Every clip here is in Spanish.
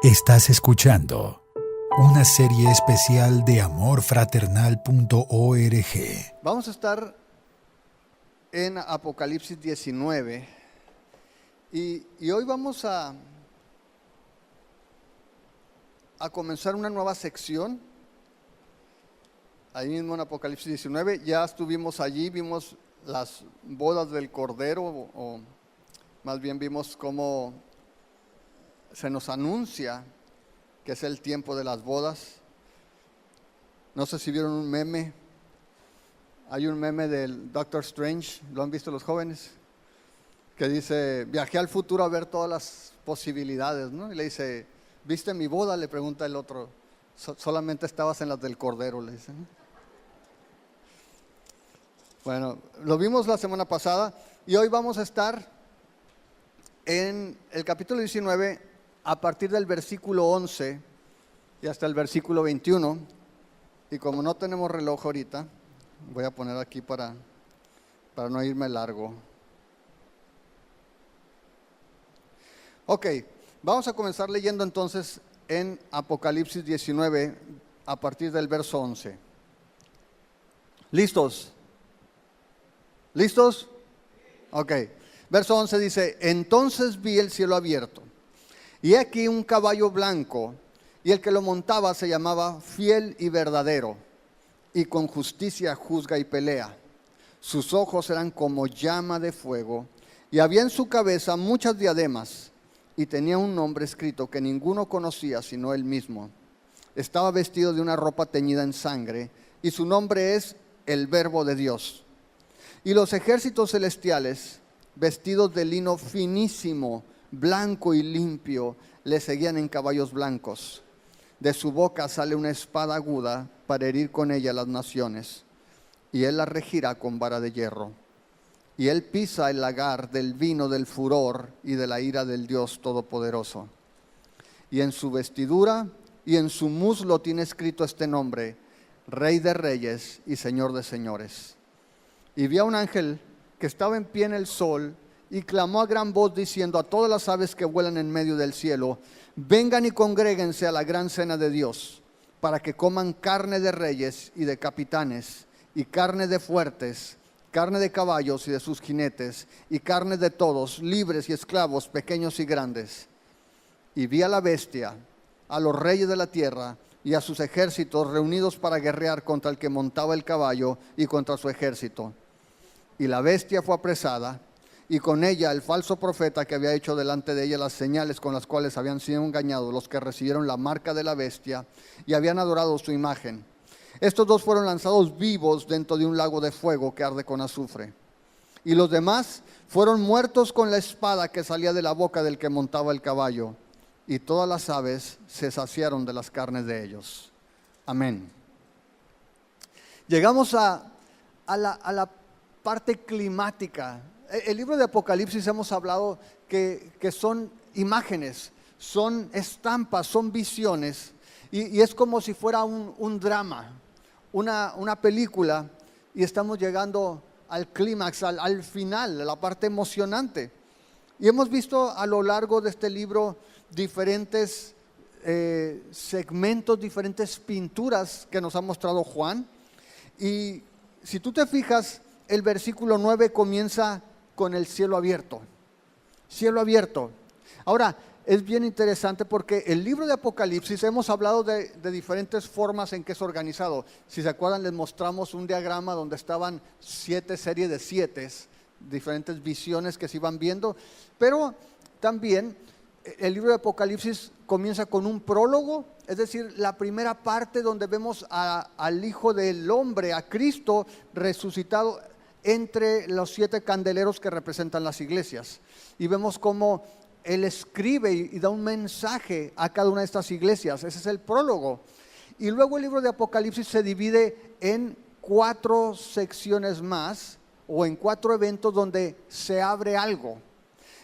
Estás escuchando una serie especial de amorfraternal.org. Vamos a estar en Apocalipsis 19 y hoy vamos a comenzar una nueva sección. Ahí mismo en Apocalipsis 19 ya estuvimos allí, vimos las bodas del Cordero, o más bien vimos cómo se nos anuncia que es el tiempo de las bodas. No sé si vieron un meme. Hay un meme del Doctor Strange, ¿lo han visto los jóvenes? Que dice, viajé al futuro a ver todas las posibilidades, ¿no? Y le dice, ¿viste mi boda? Le pregunta el otro. Solamente estabas en las del Cordero, le dice, ¿no? Bueno, lo vimos la semana pasada y hoy vamos a estar en el capítulo 19 a partir del versículo 11 y hasta el versículo 21. Y como no tenemos reloj ahorita, voy a poner aquí para no irme largo. Ok, vamos a comenzar leyendo entonces en Apocalipsis 19 a partir del verso 11. ¿Listos? ¿Listos? Ok, verso 11 dice, entonces vi el cielo abierto, y aquí un caballo blanco, y el que lo montaba se llamaba Fiel y Verdadero, y con justicia juzga y pelea. Sus ojos eran como llama de fuego, y había en su cabeza muchas diademas, y tenía un nombre escrito que ninguno conocía sino él mismo. Estaba vestido de una ropa teñida en sangre, y su nombre es el Verbo de Dios. Y los ejércitos celestiales, vestidos de lino finísimo, blanco y limpio, le seguían en caballos blancos. De su boca sale una espada aguda para herir con ella las naciones, y él las regirá con vara de hierro. Y él pisa el lagar del vino del furor y de la ira del Dios Todopoderoso. Y en su vestidura y en su muslo tiene escrito este nombre: Rey de Reyes y Señor de Señores. Y vi a un ángel que estaba en pie en el sol y clamó a gran voz diciendo a todas las aves que vuelan en medio del cielo: vengan y congréguense a la gran cena de Dios, para que coman carne de reyes y de capitanes, y carne de fuertes, carne de caballos y de sus jinetes, y carne de todos, libres y esclavos, pequeños y grandes. Y vi a la bestia, a los reyes de la tierra y a sus ejércitos reunidos para guerrear contra el que montaba el caballo y contra su ejército. Y la bestia fue apresada, y con ella el falso profeta que había hecho delante de ella las señales con las cuales habían sido engañados los que recibieron la marca de la bestia y habían adorado su imagen. Estos dos fueron lanzados vivos dentro de un lago de fuego que arde con azufre. Y los demás fueron muertos con la espada que salía de la boca del que montaba el caballo. Y todas las aves se saciaron de las carnes de ellos. Amén. Llegamos a la parte climática. El libro de Apocalipsis hemos hablado que son imágenes, son estampas, son visiones, y es como si fuera un drama, una película, y estamos llegando al clímax, al final, a la parte emocionante. Y hemos visto a lo largo de este libro diferentes segmentos, diferentes pinturas que nos ha mostrado Juan. Y si tú te fijas, el versículo 9 comienza con el cielo abierto. Cielo abierto. Ahora, es bien interesante porque el libro de Apocalipsis hemos hablado de diferentes formas en que es organizado. Si se acuerdan, les mostramos un diagrama donde estaban 7 series de 7, diferentes visiones que se iban viendo. Pero también el libro de Apocalipsis comienza con un prólogo, es decir, la primera parte donde vemos al Hijo del Hombre, a Cristo resucitado entre los 7 candeleros que representan las iglesias. Y vemos cómo Él escribe y da un mensaje a cada una de estas iglesias. Ese es el prólogo. Y luego el libro de Apocalipsis se divide en 4 secciones más, o en 4 eventos donde se abre algo.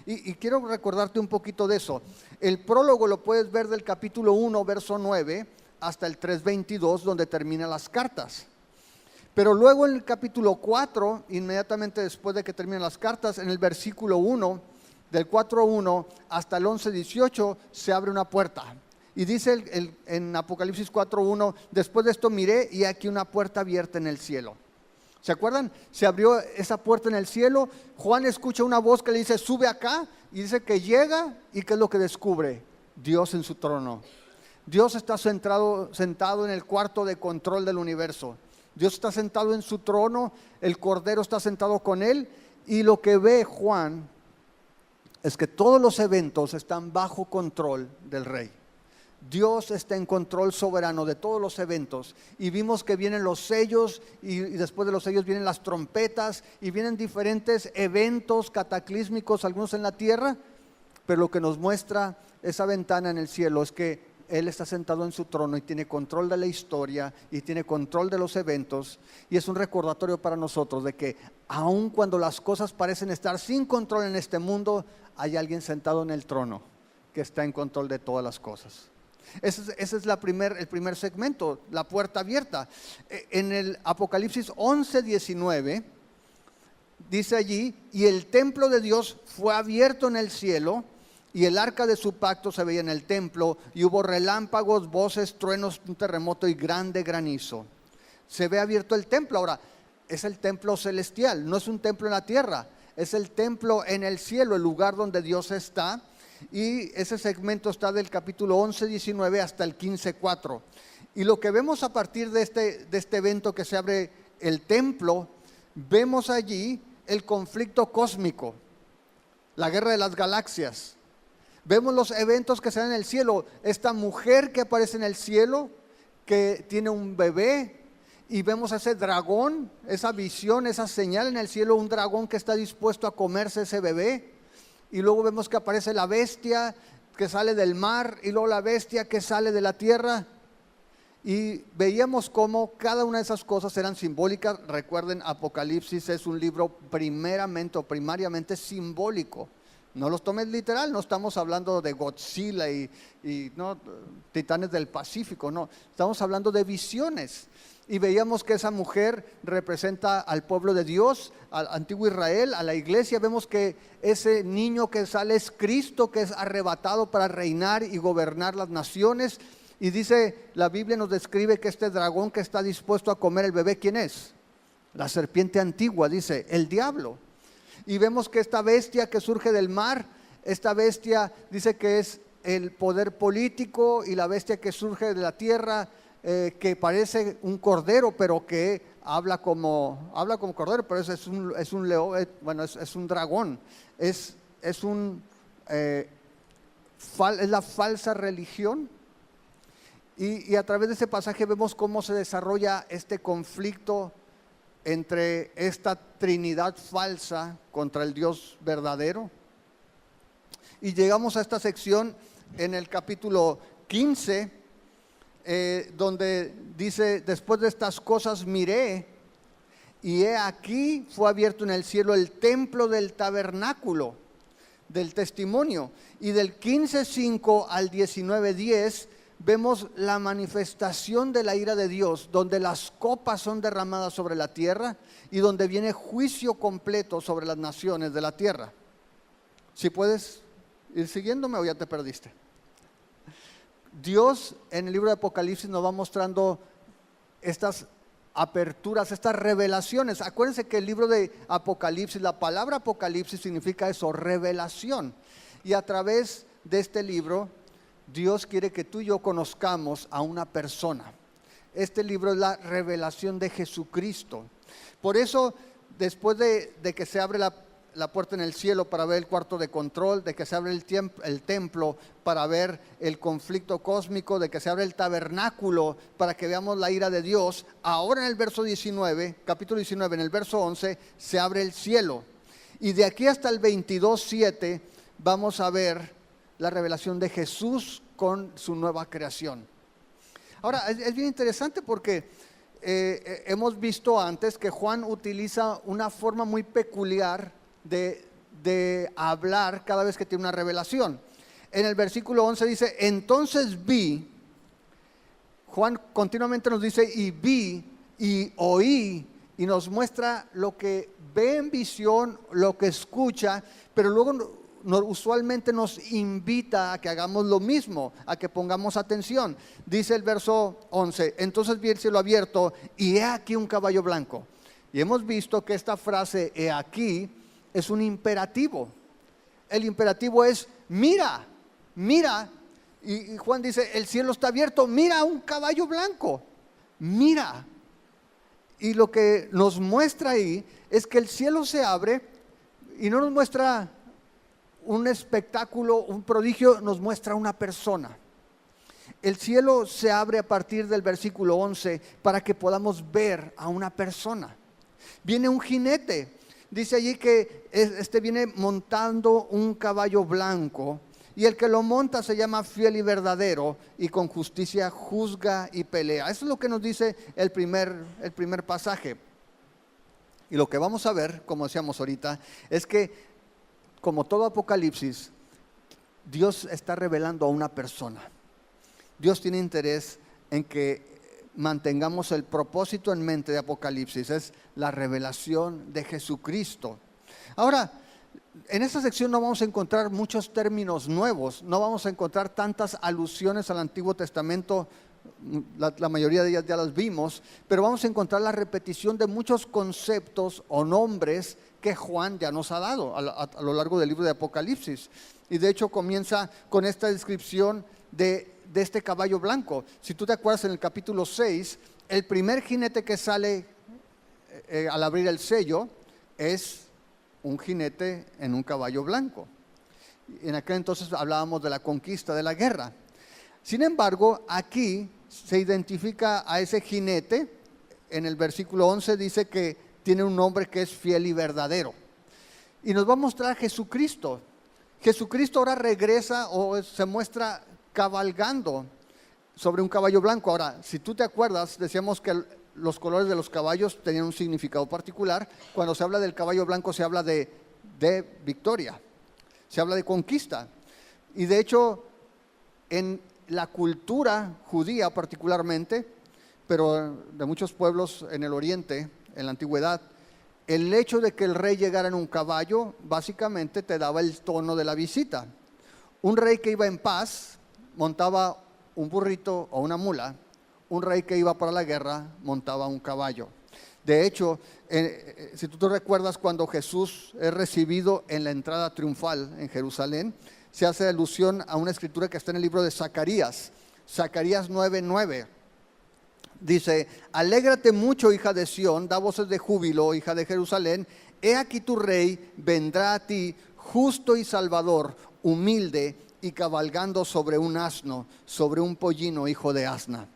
Y quiero recordarte un poquito de eso. El prólogo lo puedes ver del capítulo 1, verso 9, hasta el 3:22, donde terminan las cartas. Pero luego en el capítulo 4, inmediatamente después de que terminan las cartas, en el versículo 1, del 4:1 hasta el 11:18, se abre una puerta. Y dice en Apocalipsis 4:1, después de esto miré y aquí una puerta abierta en el cielo. ¿Se acuerdan? Se abrió esa puerta en el cielo. Juan escucha una voz que le dice, sube acá. Y dice que llega, y ¿qué es lo que descubre? Dios en su trono. Dios está sentado en el cuarto de control del universo. Dios está sentado en su trono, el Cordero está sentado con él, y lo que ve Juan es que todos los eventos están bajo control del Rey. Dios está en control soberano de todos los eventos, y vimos que vienen los sellos y después de los sellos vienen las trompetas y vienen diferentes eventos cataclísmicos, algunos en la tierra, pero lo que nos muestra esa ventana en el cielo es que Él está sentado en su trono y tiene control de la historia y tiene control de los eventos, y es un recordatorio para nosotros de que aun cuando las cosas parecen estar sin control en este mundo, hay alguien sentado en el trono que está en control de todas las cosas. Ese es el primer segmento, la puerta abierta. En el Apocalipsis 11:19 dice allí, y el templo de Dios fue abierto en el cielo, y el arca de su pacto se veía en el templo, y hubo relámpagos, voces, truenos, un terremoto y grande granizo. Se ve abierto el templo. Ahora, es el templo celestial, no es un templo en la tierra, es el templo en el cielo, el lugar donde Dios está. Y ese segmento está del capítulo 11:19 hasta el 15:4. Y lo que vemos a partir de este evento que se abre el templo, vemos allí el conflicto cósmico, la guerra de las galaxias. Vemos los eventos que se dan en el cielo, esta mujer que aparece en el cielo, que tiene un bebé, y vemos a ese dragón, esa visión, esa señal en el cielo, un dragón que está dispuesto a comerse ese bebé. Y luego vemos que aparece la bestia que sale del mar, y luego la bestia que sale de la tierra. Y veíamos cómo cada una de esas cosas eran simbólicas. Recuerden, Apocalipsis es un libro primariamente simbólico. No los tomes literal, no estamos hablando de Godzilla y no, titanes del Pacífico, no. Estamos hablando de visiones. Y veíamos que esa mujer representa al pueblo de Dios, al antiguo Israel, a la iglesia. Vemos que ese niño que sale es Cristo, que es arrebatado para reinar y gobernar las naciones. Y dice, la Biblia nos describe que este dragón que está dispuesto a comer el bebé, ¿quién es? La serpiente antigua, dice, el diablo. Y vemos que esta bestia que surge del mar, esta bestia dice que es el poder político, y la bestia que surge de la tierra, que parece un cordero, pero que habla como cordero, pero es un león, es un dragón, es la falsa religión. Y a través de ese pasaje vemos cómo se desarrolla este conflicto entre esta Trinidad falsa contra el Dios verdadero. Y llegamos a esta sección en el capítulo 15, donde dice, después de estas cosas miré, y he aquí fue abierto en el cielo el templo del tabernáculo del testimonio. Y del 15:5 al 19:10 vemos la manifestación de la ira de Dios, donde las copas son derramadas sobre la tierra y donde viene juicio completo sobre las naciones de la tierra. Si puedes ir siguiéndome o ya te perdiste. Dios en el libro de Apocalipsis nos va mostrando estas aperturas, estas revelaciones. Acuérdense que el libro de Apocalipsis, la palabra Apocalipsis significa eso, revelación. Y a través de este libro, Dios quiere que tú y yo conozcamos a una persona. Este libro es la revelación de Jesucristo. Por eso, después de que se abre la puerta en el cielo para ver el cuarto de control, de que se abre el templo para ver el conflicto cósmico, de que se abre el tabernáculo para que veamos la ira de Dios, ahora en el verso 19, capítulo 19, en el verso 11, se abre el cielo. Y de aquí hasta el 22:7 vamos a ver la revelación de Jesús con su nueva creación. Ahora, es bien interesante porque hemos visto antes que Juan utiliza una forma muy peculiar de hablar cada vez que tiene una revelación. En el versículo 11 dice, entonces vi. Juan continuamente nos dice, y vi, y oí, y nos muestra lo que ve en visión, lo que escucha, pero luego usualmente nos invita a que hagamos lo mismo, a que pongamos atención. Dice el verso 11, entonces vi el cielo abierto y he aquí un caballo blanco. Y hemos visto que esta frase, he aquí, es un imperativo. El imperativo es, mira, mira. Y Juan dice, el cielo está abierto, mira un caballo blanco, mira. Y lo que nos muestra ahí es que el cielo se abre y no nos muestra un espectáculo, un prodigio, nos muestra una persona. El cielo se abre a partir del versículo 11 para que podamos ver a una persona. Viene un jinete, dice allí que este viene montando un caballo blanco y el que lo monta se llama fiel y verdadero y con justicia juzga y pelea. Eso es lo que nos dice el primer pasaje. Y lo que vamos a ver, como decíamos ahorita, es que como todo Apocalipsis, Dios está revelando a una persona. Dios tiene interés en que mantengamos el propósito en mente de Apocalipsis, es la revelación de Jesucristo. Ahora, en esta sección no vamos a encontrar muchos términos nuevos, no vamos a encontrar tantas alusiones al Antiguo Testamento, la mayoría de ellas ya las vimos, pero vamos a encontrar la repetición de muchos conceptos o nombres que Juan ya nos ha dado a lo largo del libro de Apocalipsis. Y de hecho comienza con esta descripción de este caballo blanco. Si tú te acuerdas, en el capítulo 6, el primer jinete que sale al abrir el sello es un jinete en un caballo blanco. En aquel entonces hablábamos de la conquista, de la guerra. Sin embargo, aquí se identifica a ese jinete. En el versículo 11 dice que tiene un nombre que es fiel y verdadero. Y nos va a mostrar a Jesucristo. Jesucristo ahora regresa o se muestra cabalgando sobre un caballo blanco. Ahora, si tú te acuerdas, decíamos que los colores de los caballos tenían un significado particular. Cuando se habla del caballo blanco se habla de victoria, se habla de conquista. Y de hecho, en la cultura judía particularmente, pero de muchos pueblos en el oriente, en la antigüedad, el hecho de que el rey llegara en un caballo básicamente te daba el tono de la visita. Un rey que iba en paz montaba un burrito o una mula. Un rey que iba para la guerra montaba un caballo. De hecho, si tú te recuerdas, cuando Jesús es recibido en la entrada triunfal en Jerusalén, se hace alusión a una escritura que está en el libro de Zacarías, Zacarías 9:9. Dice, alégrate mucho, hija de Sión, da voces de júbilo, hija de Jerusalén, he aquí tu rey vendrá a ti, justo y salvador, humilde y cabalgando sobre un asno, sobre un pollino, hijo de asna.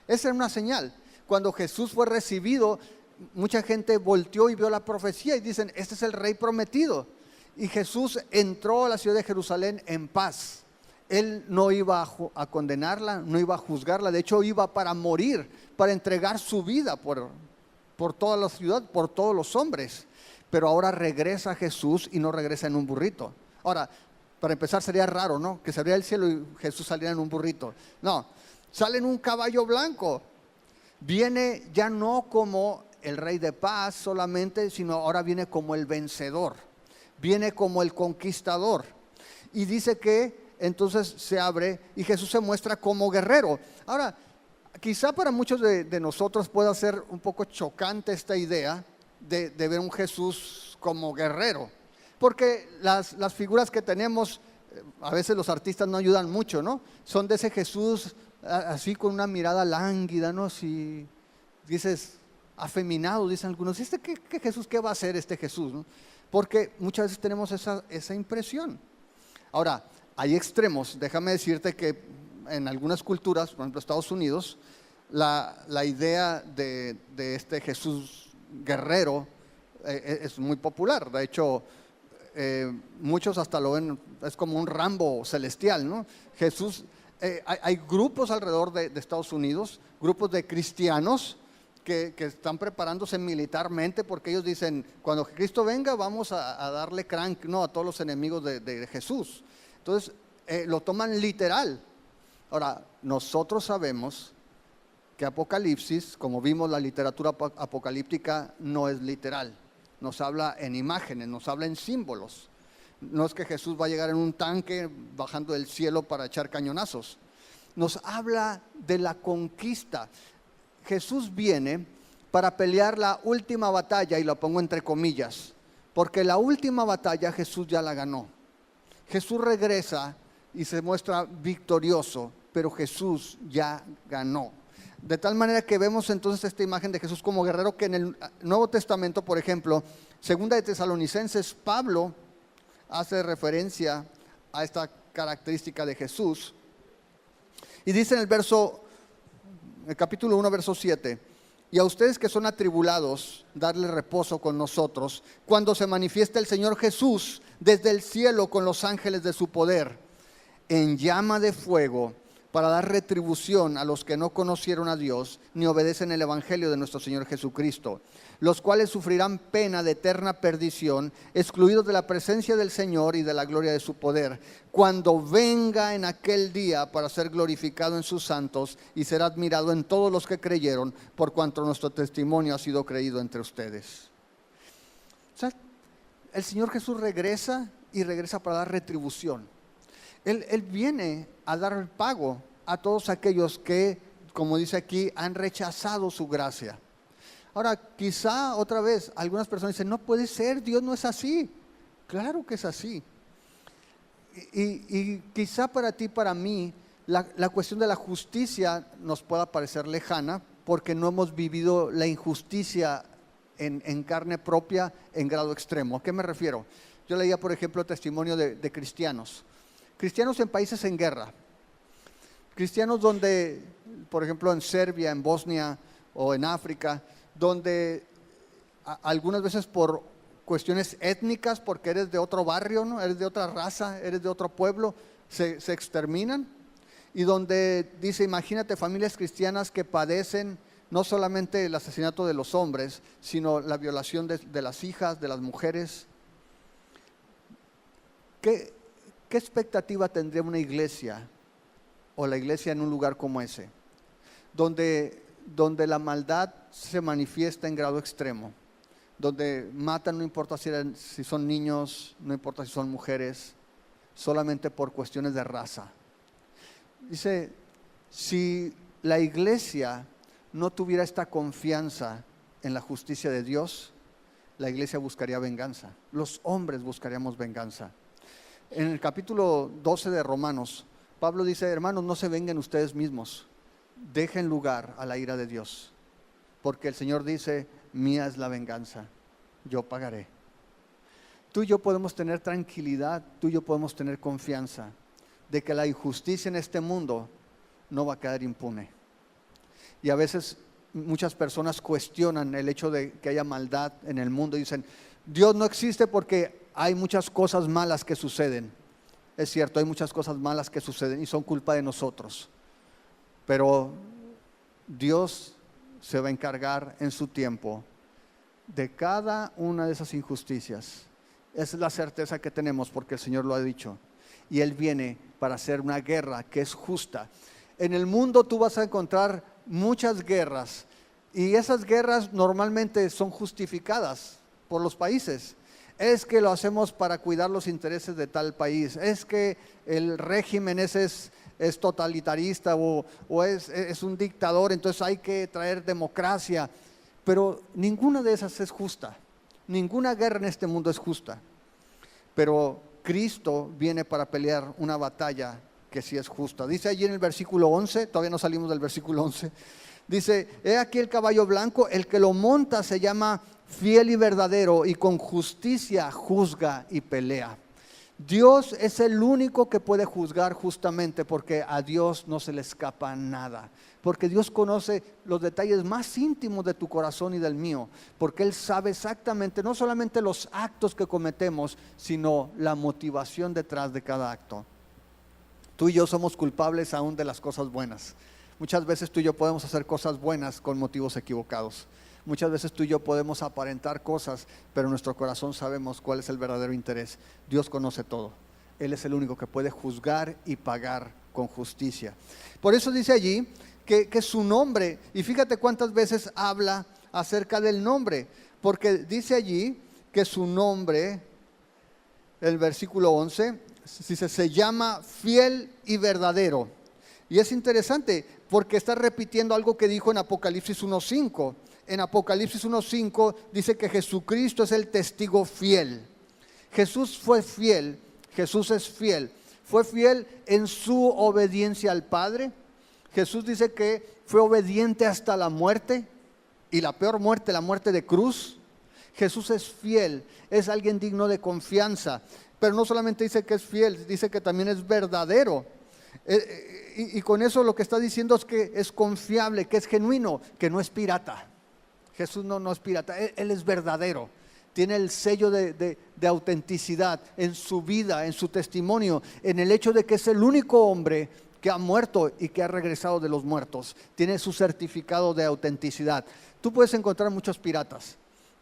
Esa era una señal. Cuando Jesús fue recibido, mucha gente volteó y vio la profecía y dicen, este es el rey prometido. Y Jesús entró a la ciudad de Jerusalén en paz. Él no iba a condenarla, no iba a juzgarla, de hecho iba para morir, para entregar su vida por toda la ciudad, por todos los hombres. Pero ahora regresa Jesús y no regresa en un burrito. Ahora, para empezar sería raro, ¿no? Que se abriera el cielo y Jesús saliera en un burrito. No, sale en un caballo blanco. Viene ya no como el rey de paz solamente, sino ahora viene como el vencedor. Viene como el conquistador. Y dice que entonces se abre y Jesús se muestra como guerrero. Ahora, quizá para muchos de nosotros pueda ser un poco chocante esta idea de ver un Jesús como guerrero. Porque las figuras que tenemos, a veces los artistas no ayudan mucho, ¿no? Son de ese Jesús así con una mirada lánguida, ¿no? Si dices afeminado, dicen algunos, ¿qué Jesús, qué va a hacer este Jesús, ¿no? Porque muchas veces tenemos esa impresión. Ahora, hay extremos. Déjame decirte que en algunas culturas, por ejemplo Estados Unidos, la idea de este Jesús guerrero es muy popular. De hecho, muchos hasta lo ven, es como un Rambo celestial, ¿no? Jesús, hay grupos alrededor de Estados Unidos, grupos de cristianos que están preparándose militarmente porque ellos dicen, cuando Cristo venga vamos a darle crank, no, a todos los enemigos de Jesús. Entonces lo toman literal. Ahora, nosotros sabemos que Apocalipsis, como vimos, la literatura apocalíptica no es literal. Nos habla en imágenes, nos habla en símbolos. No es que Jesús va a llegar en un tanque bajando del cielo para echar cañonazos. Nos habla de la conquista. Jesús viene para pelear la última batalla, y lo pongo entre comillas, porque la última batalla Jesús ya la ganó. Jesús regresa y se muestra victorioso, pero Jesús ya ganó. De tal manera que vemos entonces esta imagen de Jesús como guerrero, que en el Nuevo Testamento, por ejemplo, segunda de Tesalonicenses, Pablo hace referencia a esta característica de Jesús. Y dice en el capítulo 1, verso 7, y a ustedes que son atribulados, darle reposo con nosotros, cuando se manifieste el Señor Jesús desde el cielo con los ángeles de su poder, en llama de fuego, para dar retribución a los que no conocieron a Dios, ni obedecen el evangelio de nuestro Señor Jesucristo, los cuales sufrirán pena de eterna perdición, excluidos de la presencia del Señor y de la gloria de su poder, cuando venga en aquel día para ser glorificado en sus santos y ser admirado en todos los que creyeron, por cuanto nuestro testimonio ha sido creído entre ustedes. O sea, el Señor Jesús regresa, y regresa para dar retribución. Él viene a dar el pago a todos aquellos que, como dice aquí, han rechazado su gracia. Ahora, quizá otra vez algunas personas dicen, no puede ser, Dios no es así. Claro que es así. Y quizá para ti, para mí, la cuestión de la justicia nos pueda parecer lejana, porque no hemos vivido la injusticia en carne propia en grado extremo. ¿A qué me refiero? Yo leía, por ejemplo, testimonio de cristianos en países en guerra, cristianos donde, por ejemplo, en Serbia, en Bosnia o en África, donde algunas veces por cuestiones étnicas, porque eres de otro barrio, ¿no? Eres de otra raza, eres de otro pueblo, se exterminan, y donde dice, imagínate familias cristianas que padecen no solamente el asesinato de los hombres, sino la violación de las hijas, de las mujeres. ¿Qué expectativa tendría una iglesia, o la iglesia en un lugar como ese, donde la maldad se manifiesta en grado extremo, donde matan, no importa si son niños, no importa si son mujeres, solamente por cuestiones de raza? Dice, si la iglesia no tuviera esta confianza en la justicia de Dios, la iglesia buscaría venganza, los hombres buscaríamos venganza. En el capítulo 12 de Romanos, Pablo dice, hermanos, no se vengan ustedes mismos, dejen lugar a la ira de Dios, porque el Señor dice, mía es la venganza, yo pagaré. Tú y yo podemos tener tranquilidad, tú y yo podemos tener confianza de que la injusticia en este mundo no va a quedar impune. Y a veces muchas personas cuestionan el hecho de que haya maldad en el mundo y dicen, Dios no existe porque hay muchas cosas malas que suceden. Es cierto, hay muchas cosas malas que suceden y son culpa de nosotros, pero Dios se va a encargar en su tiempo de cada una de esas injusticias. Esa es la certeza que tenemos, porque el Señor lo ha dicho, y Él viene para hacer una guerra que es justa. En el mundo tú vas a encontrar muchas guerras, y esas guerras normalmente son justificadas por los países. Es que lo hacemos para cuidar los intereses de tal país, es que el régimen ese es totalitarista o es un dictador, entonces hay que traer democracia. Pero ninguna de esas es justa, ninguna guerra en este mundo es justa. Pero Cristo viene para pelear una batalla que sí es justa. Dice allí en el versículo 11, todavía no salimos del versículo 11, dice, he aquí el caballo blanco, el que lo monta se llama fiel y verdadero, y con justicia juzga y pelea. Dios es el único que puede juzgar justamente, porque a Dios no se le escapa nada, porque Dios conoce los detalles más íntimos de tu corazón y del mío, porque Él sabe exactamente no solamente los actos que cometemos, sino la motivación detrás de cada acto. Tú y yo somos culpables aún de las cosas buenas. Muchas veces tú y yo podemos hacer cosas buenas con motivos equivocados. Muchas veces tú y yo podemos aparentar cosas, pero en nuestro corazón sabemos cuál es el verdadero interés. Dios conoce todo. Él es el único que puede juzgar y pagar con justicia. Por eso dice allí que su nombre, y fíjate cuántas veces habla acerca del nombre, porque dice allí que su nombre el versículo 11, dice, se llama fiel y verdadero. Y es interesante porque está repitiendo algo que dijo en Apocalipsis 1:5. En Apocalipsis 1:5 dice que Jesucristo es el testigo fiel. Jesús fue fiel, Jesús es fiel. Fue fiel en su obediencia al Padre. Jesús dice que fue obediente hasta la muerte, y la peor muerte, la muerte de cruz. Jesús es fiel, es alguien digno de confianza. Pero no solamente dice que es fiel, dice que también es verdadero. Y con eso lo que está diciendo es que es confiable, que es genuino, que no es pirata. Jesús no es pirata, Él es verdadero. Tiene el sello de autenticidad en su vida, en su testimonio, en el hecho de que es el único hombre que ha muerto y que ha regresado de los muertos. Tiene su certificado de autenticidad. Tú puedes encontrar muchos piratas.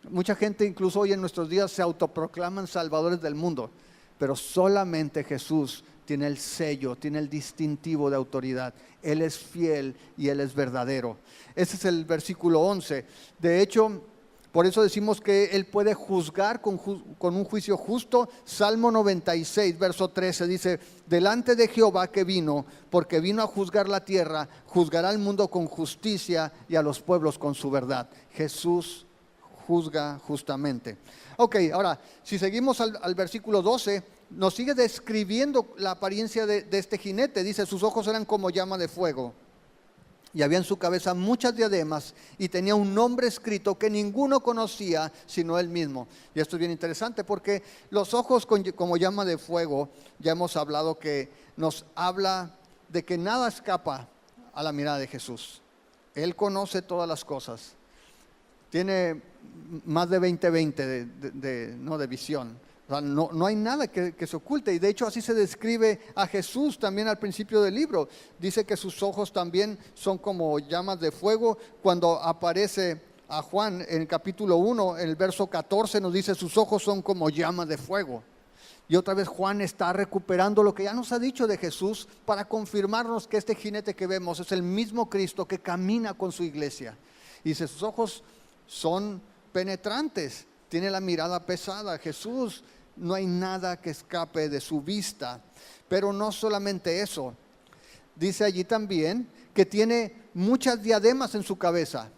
Mucha gente incluso hoy en nuestros días se autoproclaman salvadores del mundo, pero solamente Jesús tiene el sello, tiene el distintivo de autoridad. Él es fiel y Él es verdadero. Ese es el versículo 11. De hecho, por eso decimos que Él puede juzgar con un juicio justo. Salmo 96, verso 13 dice, delante de Jehová que vino, porque vino a juzgar la tierra, juzgará al mundo con justicia y a los pueblos con su verdad. Jesús juzga justamente. Ok, ahora, si seguimos al versículo 12, nos sigue describiendo la apariencia de este jinete. Dice, sus ojos eran como llama de fuego, y había en su cabeza muchas diademas, y tenía un nombre escrito que ninguno conocía sino él mismo. Y esto es bien interesante porque los ojos como llama de fuego, ya hemos hablado que nos habla de que nada escapa a la mirada de Jesús. Él conoce todas las cosas. Tiene más de 20/20 de visión. O sea, no hay nada que se oculte, y de hecho así se describe a Jesús también al principio del libro. Dice que sus ojos también son como llamas de fuego. Cuando aparece a Juan en el capítulo 1, en el verso 14 nos dice, sus ojos son como llamas de fuego. Y otra vez Juan está recuperando lo que ya nos ha dicho de Jesús para confirmarnos que este jinete que vemos es el mismo Cristo que camina con su iglesia. Y dice, sus ojos son penetrantes, tiene la mirada pesada. Jesús, no hay nada que escape de su vista. Pero no solamente eso, dice allí también que tiene muchas diademas en su cabeza.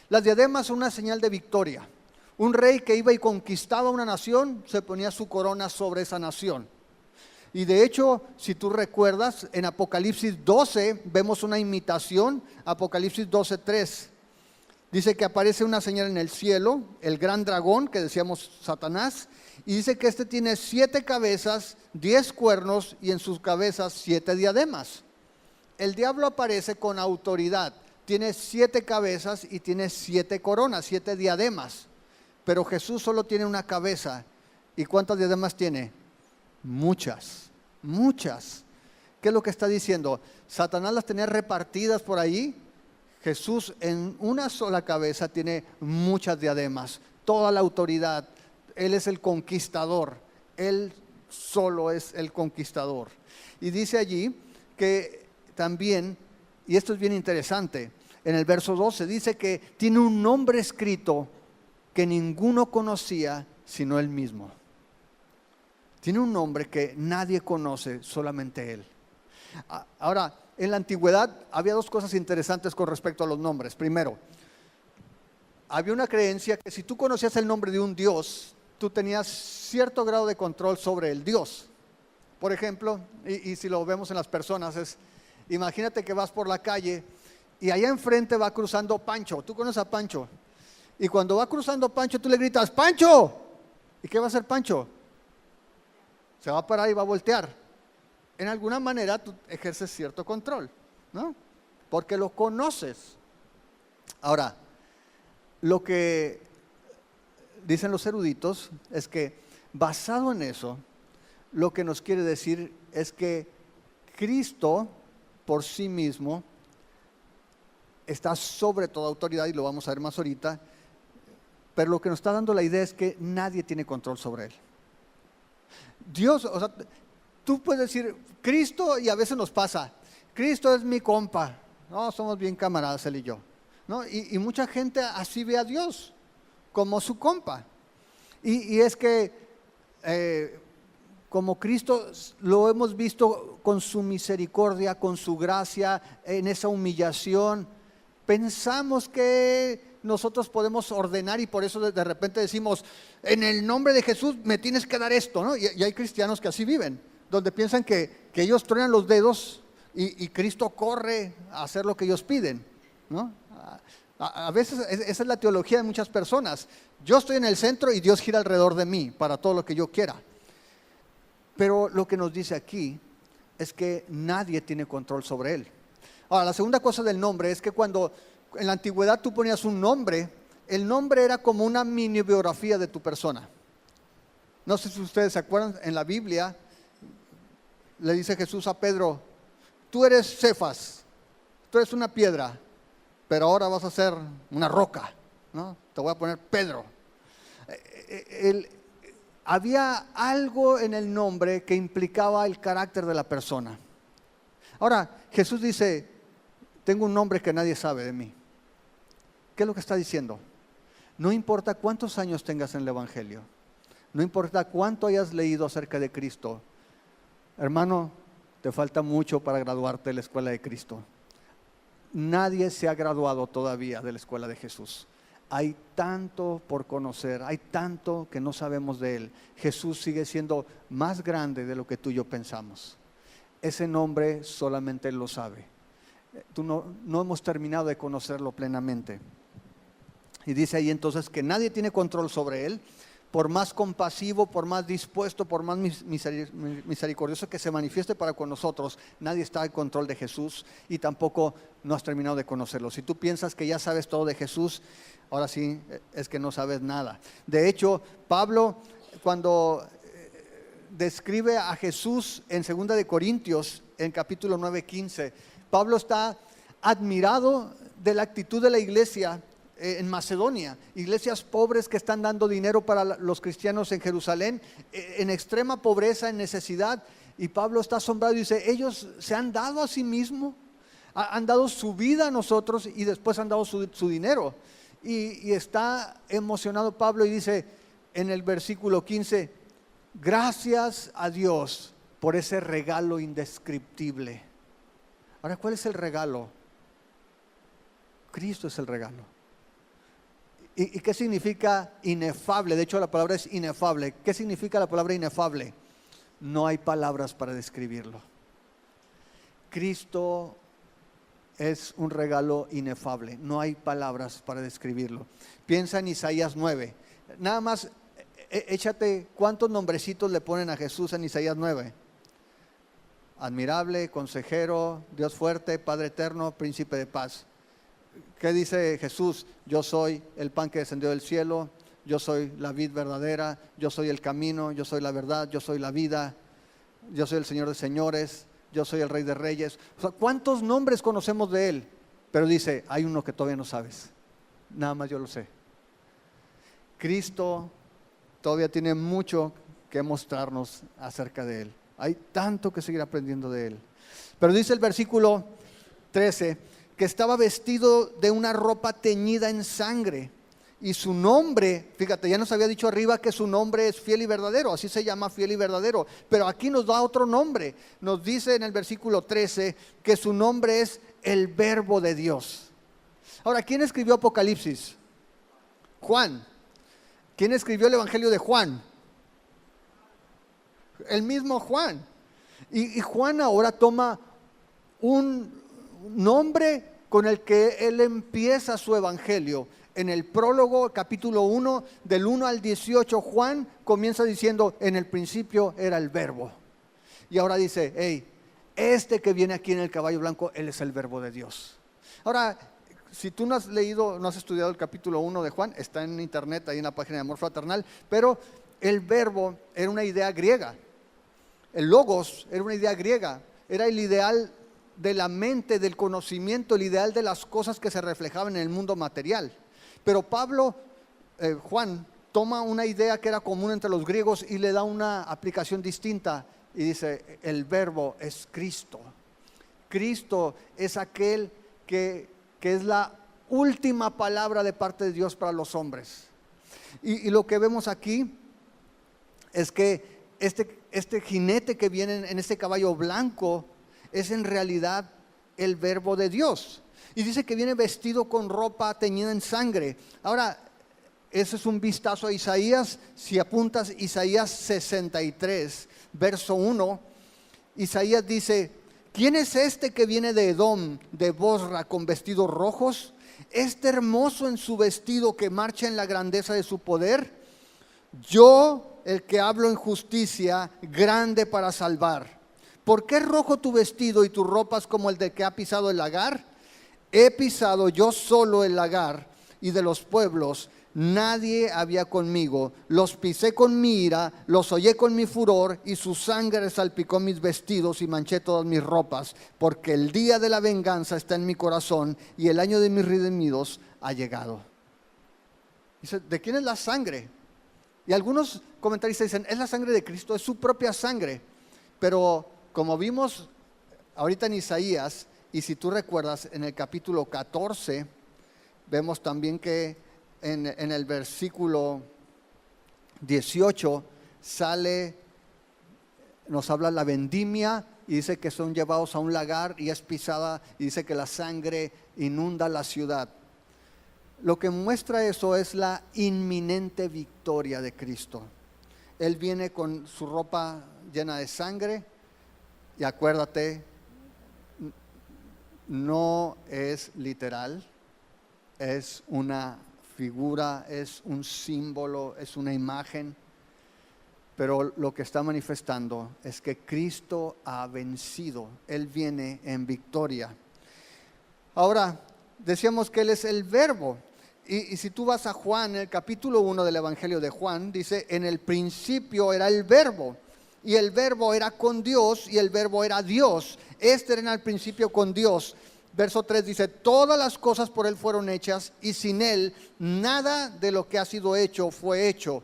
Las diademas son una señal de victoria. Un rey que iba y conquistaba una nación, se ponía su corona sobre esa nación. Y de hecho, si tú recuerdas, en Apocalipsis 12 vemos una imitación. Apocalipsis 12:3 dice que aparece una señal en el cielo, el gran dragón, que decíamos Satanás, y dice que este tiene 7 cabezas, 10 cuernos, y en sus cabezas 7 diademas. El diablo aparece con autoridad, tiene 7 cabezas y tiene 7 coronas, 7 diademas. Pero Jesús solo tiene una cabeza. ¿Y cuántas diademas tiene? Muchas, muchas. ¿Qué es lo que está diciendo? Satanás las tenía repartidas por ahí. Jesús en una sola cabeza tiene muchas diademas, toda la autoridad. Él es el conquistador, Él solo es el conquistador. Y dice allí que también, y esto es bien interesante, en el verso 12 dice que tiene un nombre escrito que ninguno conocía sino Él mismo. Tiene un nombre que nadie conoce, solamente Él. Ahora, en la antigüedad había 2 cosas interesantes con respecto a los nombres. Primero, había una creencia que si tú conocías el nombre de un Dios, tú tenías cierto grado de control sobre el Dios. Por ejemplo, y si lo vemos en las personas, imagínate que vas por la calle y allá enfrente va cruzando Pancho. Tú conoces a Pancho. Y cuando va cruzando Pancho, tú le gritas, ¡Pancho! ¿Y qué va a hacer Pancho? Se va a parar y va a voltear. En alguna manera tú ejerces cierto control, ¿no? Porque lo conoces. Ahora, lo que dicen los eruditos es que basado en eso, lo que nos quiere decir es que Cristo por sí mismo está sobre toda autoridad, y lo vamos a ver más ahorita, pero lo que nos está dando la idea es que nadie tiene control sobre Él. Dios, o sea, tú puedes decir Cristo, y a veces nos pasa, Cristo es mi compa, no, somos bien camaradas Él y yo, ¿no? Y mucha gente así ve a Dios, como su compa. Y es que como Cristo lo hemos visto con su misericordia, con su gracia, en esa humillación, pensamos que nosotros podemos ordenar y por eso de repente decimos, en el nombre de Jesús me tienes que dar esto, ¿no? Y hay cristianos que así viven, donde piensan que ellos truenan los dedos y Cristo corre a hacer lo que ellos piden, ¿no? A veces esa es la teología de muchas personas. Yo estoy en el centro y Dios gira alrededor de mí para todo lo que yo quiera. Pero lo que nos dice aquí es que nadie tiene control sobre él. Ahora, la segunda cosa del nombre es que cuando en la antigüedad tú ponías un nombre, el nombre era como una mini biografía de tu persona. No sé si ustedes se acuerdan, en la Biblia le dice Jesús a Pedro, tú eres Cefas, tú eres una piedra, pero ahora vas a ser una roca, ¿no? Te voy a poner Pedro. Había algo en el nombre que implicaba el carácter de la persona. Ahora, Jesús dice, tengo un nombre que nadie sabe de mí. ¿Qué es lo que está diciendo? No importa cuántos años tengas en el Evangelio, no importa cuánto hayas leído acerca de Cristo, hermano, te falta mucho para graduarte de la escuela de Cristo. Nadie se ha graduado todavía de la escuela de Jesús. Hay tanto por conocer, hay tanto que no sabemos de Él. Jesús sigue siendo más grande de lo que tú y yo pensamos. Ese nombre solamente Él lo sabe. No hemos terminado de conocerlo plenamente. Y dice ahí entonces que nadie tiene control sobre Él. Por más compasivo, por más dispuesto, por más misericordioso que se manifieste para con nosotros, nadie está en control de Jesús y tampoco no has terminado de conocerlo. Si tú piensas que ya sabes todo de Jesús, ahora sí es que no sabes nada. De hecho, Pablo, cuando describe a Jesús en 2 de Corintios, en capítulo 9:15, Pablo está admirado de la actitud de la iglesia en Macedonia, iglesias pobres que están dando dinero para los cristianos en Jerusalén, en extrema pobreza, en necesidad, y Pablo está asombrado y dice, ellos se han dado a sí mismos, han dado su vida a nosotros y después han dado su dinero, y está emocionado Pablo y dice en el versículo 15, gracias a Dios por ese regalo indescriptible. Ahora, ¿cuál es el regalo? Cristo es el regalo. ¿Y qué significa inefable? De hecho, la palabra es inefable. ¿Qué significa la palabra inefable? No hay palabras para describirlo. Cristo es un regalo inefable. No hay palabras para describirlo. Piensa en Isaías 9. Nada más, échate, ¿cuántos nombrecitos le ponen a Jesús en Isaías 9? Admirable, consejero, Dios fuerte, Padre eterno, príncipe de paz. ¿Qué dice Jesús? Yo soy el pan que descendió del cielo, yo soy la vid verdadera, yo soy el camino, yo soy la verdad, yo soy la vida, yo soy el Señor de señores, yo soy el Rey de reyes. O sea, ¿cuántos nombres conocemos de Él? Pero dice, hay uno que todavía no sabes, nada más yo lo sé. Cristo todavía tiene mucho que mostrarnos acerca de Él. Hay tanto que seguir aprendiendo de Él. Pero dice el versículo 13, que estaba vestido de una ropa teñida en sangre y su nombre, fíjate, ya nos había dicho arriba que su nombre es fiel y verdadero, así se llama, fiel y verdadero, pero aquí nos da otro nombre, nos dice en el versículo 13 que su nombre es el Verbo de Dios. Ahora, ¿quién escribió Apocalipsis? Juan. ¿Quién escribió el Evangelio de Juan? El mismo Juan. Y Juan ahora toma un nombre con el que él empieza su evangelio. En el prólogo, capítulo 1, del 1 al 18, Juan comienza diciendo, en el principio era el verbo. Y ahora dice, hey, este que viene aquí en el caballo blanco, él es el verbo de Dios. Ahora, si tú no has leído, no has estudiado el capítulo 1 de Juan, está en internet, ahí en la página de Amor Fraternal, pero el verbo era una idea griega. El logos era una idea griega, era el ideal de la mente, del conocimiento, el ideal de las cosas que se reflejaban en el mundo material. Pero Juan toma una idea que era común entre los griegos y le da una aplicación distinta y dice, el verbo es Cristo. Cristo es aquel que es la última palabra de parte de Dios para los hombres. Y lo que vemos aquí es que este jinete que viene en este caballo blanco es en realidad el Verbo de Dios. Y dice que viene vestido con ropa teñida en sangre. Ahora, ese es un vistazo a Isaías. Si apuntas Isaías 63, verso 1, Isaías dice: ¿quién es este que viene de Edom, de Bosra, con vestidos rojos? Este hermoso en su vestido que marcha en la grandeza de su poder. Yo, el que hablo en justicia, grande para salvar. ¿Por qué es rojo tu vestido y tus ropas como el de que ha pisado el lagar? He pisado yo solo el lagar, y de los pueblos nadie había conmigo. Los pisé con mi ira, los hollé con mi furor, y su sangre salpicó mis vestidos y manché todas mis ropas, porque el día de la venganza está en mi corazón, y el año de mis redimidos ha llegado. Dice, ¿de quién es la sangre? Y algunos comentaristas dicen, es la sangre de Cristo, es su propia sangre. Pero como vimos ahorita en Isaías, y si tú recuerdas en el capítulo 14, vemos también que en el versículo 18 nos habla la vendimia, y dice que son llevados a un lagar y es pisada, y dice que la sangre inunda la ciudad. Lo que muestra eso es la inminente victoria de Cristo. Él viene con su ropa llena de sangre, y acuérdate, no es literal, es una figura, es un símbolo, es una imagen, pero lo que está manifestando es que Cristo ha vencido. Él viene en victoria. Ahora, decíamos que Él es el Verbo. Y si tú vas a Juan, en el capítulo 1 del Evangelio de Juan, dice, en el principio era el Verbo, y el Verbo era con Dios, y el Verbo era Dios. Este era en el principio con Dios. Verso 3 dice, todas las cosas por Él fueron hechas, y sin Él nada de lo que ha sido hecho fue hecho.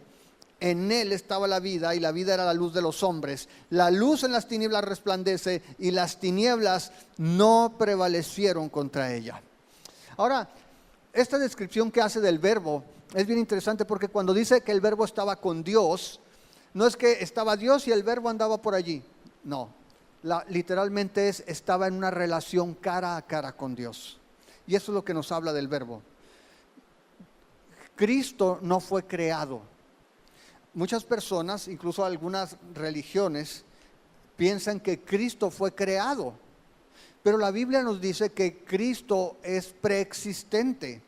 En Él estaba la vida, y la vida era la luz de los hombres. La luz en las tinieblas resplandece, y las tinieblas no prevalecieron contra ella. Ahora, esta descripción que hace del Verbo es bien interesante, porque cuando dice que el Verbo estaba con Dios, no es que estaba Dios y el Verbo andaba por allí. No, literalmente estaba en una relación cara a cara con Dios. Y eso es lo que nos habla del Verbo. Cristo no fue creado. Muchas personas, incluso algunas religiones, piensan que Cristo fue creado. Pero la Biblia nos dice que Cristo es preexistente.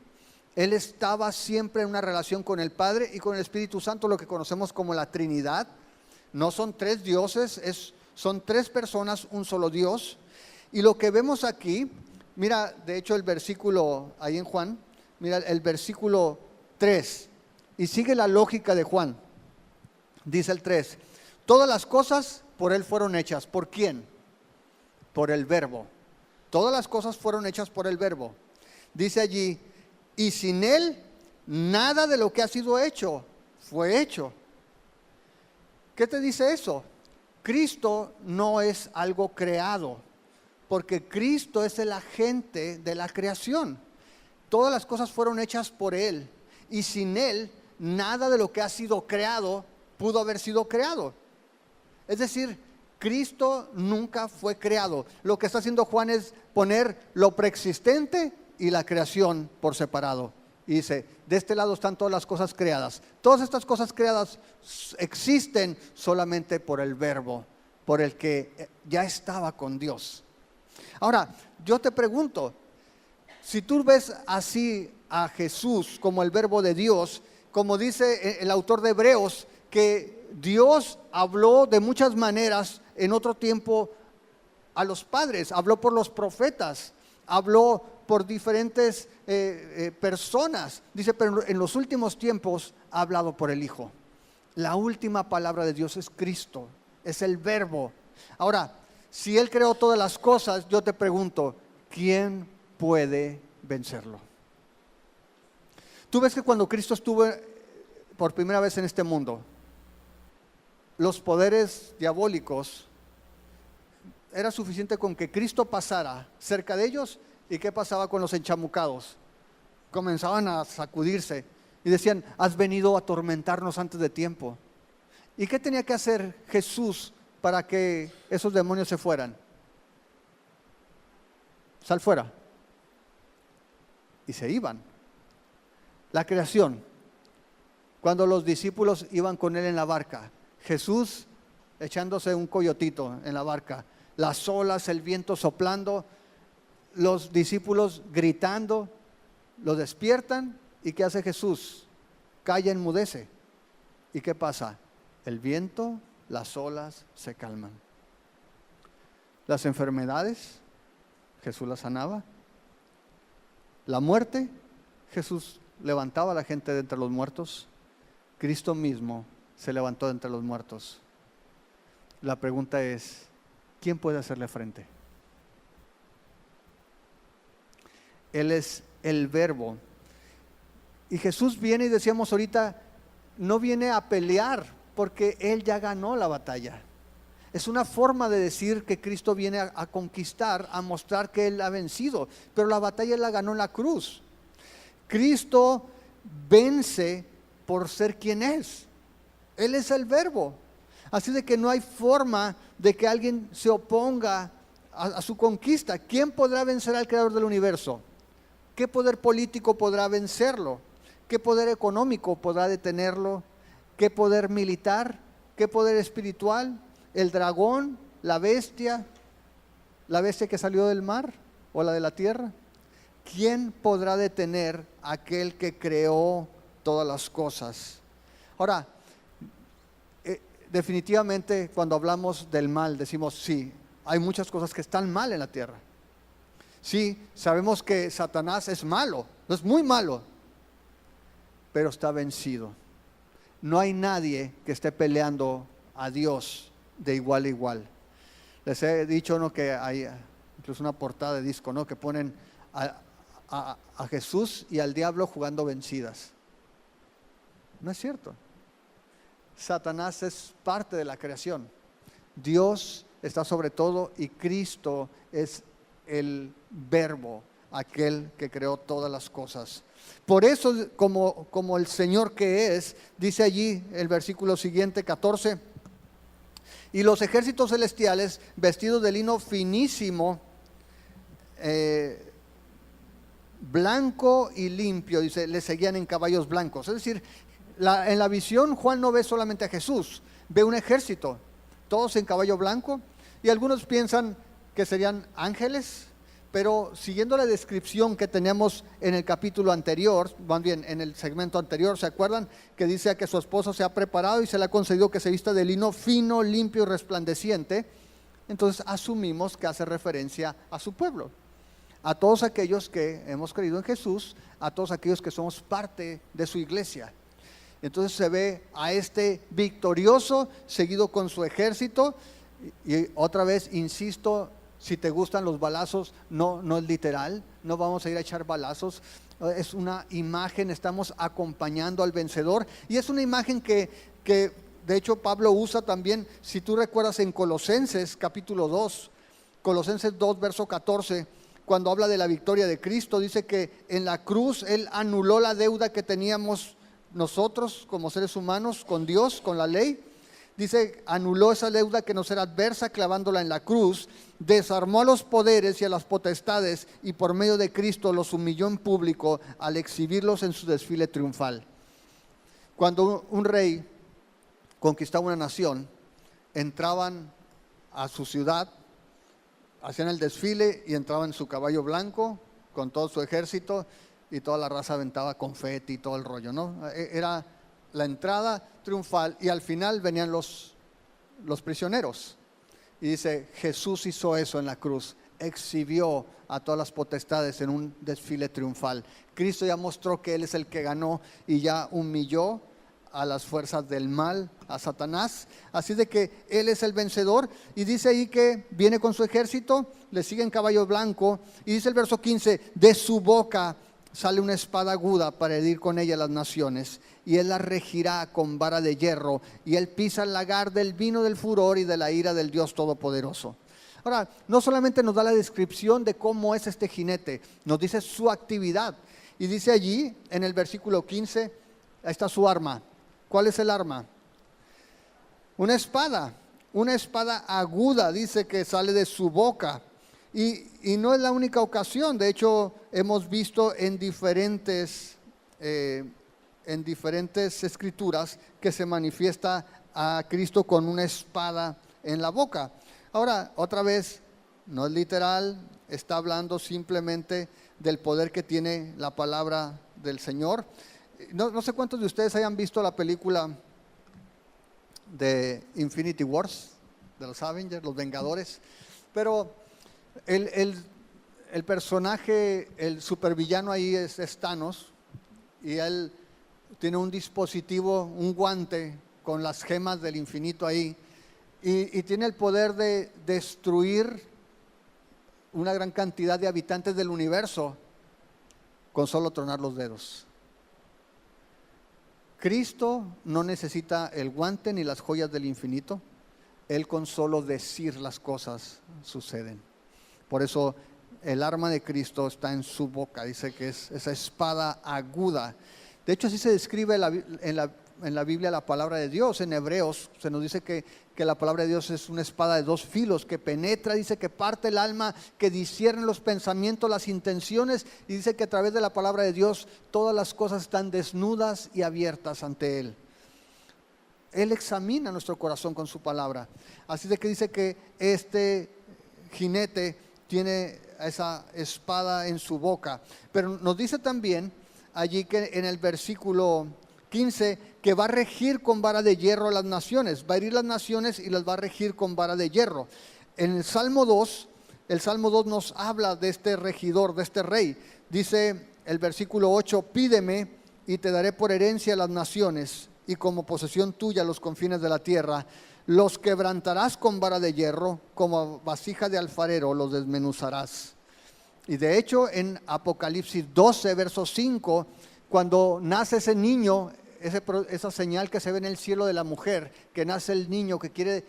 Él estaba siempre en una relación con el Padre y con el Espíritu Santo, lo que conocemos como la Trinidad. No son tres dioses, son tres personas, un solo Dios. Y lo que vemos aquí, mira, de hecho el versículo ahí en Juan, mira el versículo 3, y sigue la lógica de Juan. Dice el 3, todas las cosas por Él fueron hechas. ¿Por quién? Por el Verbo. Todas las cosas fueron hechas por el Verbo. Dice allí, y sin Él nada de lo que ha sido hecho fue hecho. ¿Qué te dice eso? Cristo no es algo creado, porque Cristo es el agente de la creación. Todas las cosas fueron hechas por Él, y sin Él nada de lo que ha sido creado pudo haber sido creado. Es decir, Cristo nunca fue creado. Lo que está haciendo Juan es poner lo preexistente y la creación por separado. Y dice, de este lado están todas las cosas creadas. Todas estas cosas creadas existen solamente por el Verbo, por el que ya estaba con Dios. Ahora, yo te pregunto, si tú ves así a Jesús como el Verbo de Dios, como dice el autor de Hebreos, que Dios habló de muchas maneras en otro tiempo a los padres, habló por los profetas, habló por diferentes personas. Dice, pero en los últimos tiempos ha hablado por el Hijo. La última palabra de Dios es Cristo, es el Verbo. Ahora, si Él creó todas las cosas, yo te pregunto, ¿quién puede vencerlo? Tú ves que cuando Cristo estuvo por primera vez en este mundo, los poderes diabólicos, era suficiente con que Cristo pasara cerca de ellos. ¿Y qué pasaba con los enchamucados? Comenzaban a sacudirse y decían, has venido a atormentarnos antes de tiempo. ¿Y qué tenía que hacer Jesús para que esos demonios se fueran? Sal fuera. Y se iban. La creación, cuando los discípulos iban con él en la barca, Jesús echándose un coyotito en la barca, las olas, el viento soplando, los discípulos gritando, lo despiertan. ¿Y qué hace Jesús? Calla, enmudece. ¿Y qué pasa? El viento, las olas se calman. Las enfermedades, Jesús las sanaba. La muerte, Jesús levantaba a la gente de entre los muertos. Cristo mismo se levantó de entre los muertos. La pregunta es, ¿quién puede hacerle frente? Él es el Verbo. Y Jesús viene, y decíamos ahorita, no viene a pelear porque Él ya ganó la batalla. Es una forma de decir que Cristo viene a conquistar, a mostrar que Él ha vencido. Pero la batalla Él la ganó en la cruz. Cristo vence por ser quien es. Él es el Verbo. Así de que no hay forma de que alguien se oponga a su conquista. ¿Quién podrá vencer al Creador del universo? ¿Qué poder político podrá vencerlo? ¿Qué poder económico podrá detenerlo? ¿Qué poder militar? ¿Qué poder espiritual? ¿El dragón? ¿La bestia? ¿La bestia que salió del mar o la de la tierra? ¿Quién podrá detener a aquel que creó todas las cosas? Ahora, definitivamente cuando hablamos del mal decimos, sí, hay muchas cosas que están mal en la tierra. Sí, sabemos que Satanás es malo, es muy malo, pero está vencido. No hay nadie que esté peleando a Dios de igual a igual. Les he dicho, ¿no?, que hay incluso una portada de disco, ¿no?, que ponen a Jesús y al diablo jugando vencidas. No es cierto. Satanás es parte de la creación. Dios está sobre todo y Cristo es el Verbo, aquel que creó todas las cosas. Por eso, como el Señor que es, dice allí el versículo siguiente, 14, y los ejércitos celestiales vestidos de lino finísimo, blanco y limpio, dice, le seguían en caballos blancos. Es decir, en la visión Juan no ve solamente a Jesús, ve un ejército, todos en caballo blanco, y algunos piensan que serían ángeles, pero siguiendo la descripción que teníamos en el capítulo anterior, más bien en el segmento anterior, ¿se acuerdan? Que dice que su esposo se ha preparado y se le ha concedido que se vista de lino fino, limpio y resplandeciente. Entonces asumimos que hace referencia a su pueblo, a todos aquellos que hemos creído en Jesús, a todos aquellos que somos parte de su iglesia. Entonces se ve a este victorioso seguido con su ejército. Y otra vez insisto, si te gustan los balazos, no es literal, no vamos a ir a echar balazos, es una imagen, estamos acompañando al vencedor, y es una imagen que de hecho Pablo usa también, si tú recuerdas en Colosenses capítulo 2, Colosenses 2 verso 14, cuando habla de la victoria de Cristo, dice que en la cruz Él anuló la deuda que teníamos nosotros como seres humanos con Dios, con la ley. Dice, anuló esa deuda que nos era adversa clavándola en la cruz, desarmó a los poderes y a las potestades y por medio de Cristo los humilló en público al exhibirlos en su desfile triunfal. Cuando un rey conquistaba una nación, entraban a su ciudad, hacían el desfile y entraban en su caballo blanco con todo su ejército y toda la raza aventaba confeti y todo el rollo, ¿no? Era la entrada triunfal y al final venían los prisioneros. Y dice, Jesús hizo eso en la cruz, exhibió a todas las potestades en un desfile triunfal. Cristo ya mostró que Él es el que ganó y ya humilló a las fuerzas del mal, a Satanás. Así de que Él es el vencedor. Y dice ahí que viene con su ejército, le sigue en caballo blanco. Y dice el verso 15, de su boca sale una espada aguda para herir con ella las naciones, y Él la regirá con vara de hierro, y Él pisa el lagar del vino del furor y de la ira del Dios Todopoderoso. Ahora, no solamente nos da la descripción de cómo es este jinete, nos dice su actividad, y dice allí en el versículo 15, ahí está su arma. ¿Cuál es el arma? una espada aguda, dice que sale de su boca. Y no es la única ocasión, de hecho hemos visto en diferentes escrituras que se manifiesta a Cristo con una espada en la boca. Ahora, otra vez, no es literal, está hablando simplemente del poder que tiene la palabra del Señor. No sé cuántos de ustedes hayan visto la película de Infinity Wars, de los Avengers, los Vengadores, pero el personaje, el supervillano ahí es Thanos, y él tiene un dispositivo, un guante con las gemas del infinito ahí, y tiene el poder de destruir una gran cantidad de habitantes del universo con solo tronar los dedos. Cristo no necesita el guante ni las joyas del infinito. Él con solo decir las cosas suceden. Por eso el arma de Cristo está en su boca. Dice que es esa espada aguda. De hecho, así se describe en la Biblia la palabra de Dios. En Hebreos se nos dice que la palabra de Dios es una espada de 2 filos que penetra, dice que parte el alma, que discierne los pensamientos, las intenciones, y dice que a través de la palabra de Dios todas las cosas están desnudas y abiertas ante Él. Él examina nuestro corazón con su palabra. Así de que dice que este jinete tiene esa espada en su boca. Pero nos dice también allí que en el versículo 15 que va a regir con vara de hierro a las naciones, va a herir las naciones y las va a regir con vara de hierro. En el Salmo 2 nos habla de este regidor, de este rey. Dice el versículo 8, pídeme y te daré por herencia las naciones y como posesión tuya los confines de la tierra. Los quebrantarás con vara de hierro, como vasija de alfarero los desmenuzarás. Y de hecho en Apocalipsis 12, verso 5, cuando nace ese niño, esa señal que se ve en el cielo de la mujer, que nace el niño que quiere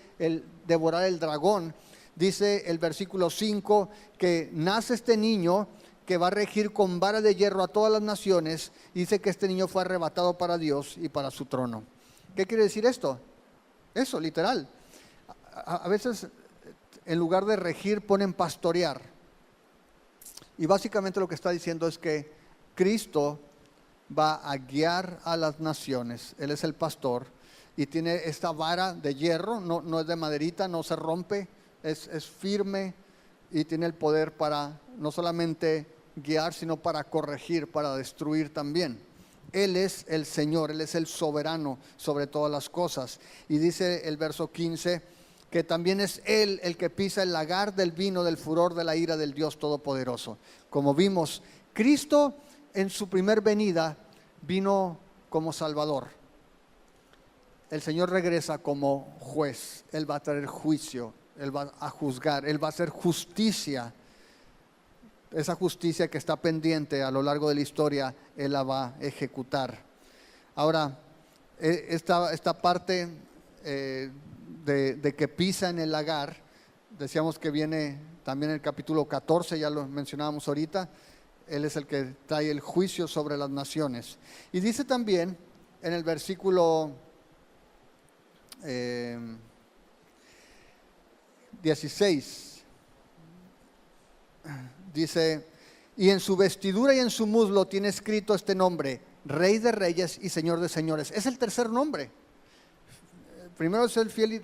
devorar el dragón, dice el versículo 5 que nace este niño que va a regir con vara de hierro a todas las naciones. Dice que este niño fue arrebatado para Dios y para su trono. ¿Qué quiere decir esto? Eso, literal. A veces en lugar de regir ponen pastorear. Y básicamente lo que está diciendo es que Cristo va a guiar a las naciones. Él es el pastor y tiene esta vara de hierro, no es de maderita, no se rompe, es firme y tiene el poder para no solamente guiar, sino para corregir, para destruir también. Él es el Señor, Él es el soberano sobre todas las cosas. Y dice el verso 15 que también es Él el que pisa el lagar del vino del furor de la ira del Dios Todopoderoso. Como vimos, Cristo en su primer venida vino como Salvador. El Señor regresa como juez. Él va a traer juicio, Él va a juzgar, Él va a hacer justicia. Esa justicia que está pendiente a lo largo de la historia, Él la va a ejecutar. Ahora, esta parte de que pisa en el lagar, decíamos que viene también en el capítulo 14, ya lo mencionábamos ahorita. Él es el que trae el juicio sobre las naciones. Y dice también en el versículo 16, dice, y en su vestidura y en su muslo tiene escrito este nombre, Rey de Reyes y Señor de Señores. Es el tercer nombre. Primero es el fiel,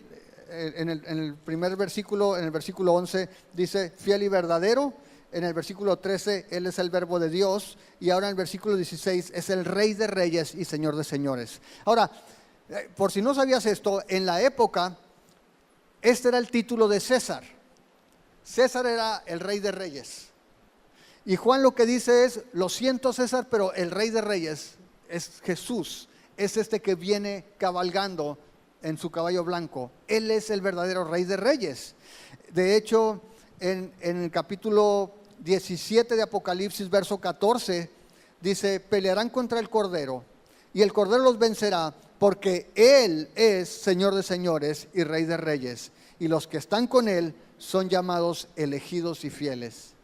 en el primer versículo, en el versículo 11, dice fiel y verdadero. En el versículo 13, Él es el verbo de Dios. Y ahora en el versículo 16, es el Rey de Reyes y Señor de Señores. Ahora, por si no sabías esto, en la época, este era el título de César. César era el Rey de Reyes. Y Juan lo que dice es, lo siento César, pero el Rey de Reyes es Jesús. Es este que viene cabalgando en su caballo blanco. Él es el verdadero Rey de Reyes. De hecho, en el capítulo 17 de Apocalipsis, verso 14, dice, pelearán contra el Cordero y el Cordero los vencerá porque Él es Señor de señores y Rey de reyes, y los que están con Él son llamados elegidos y fieles.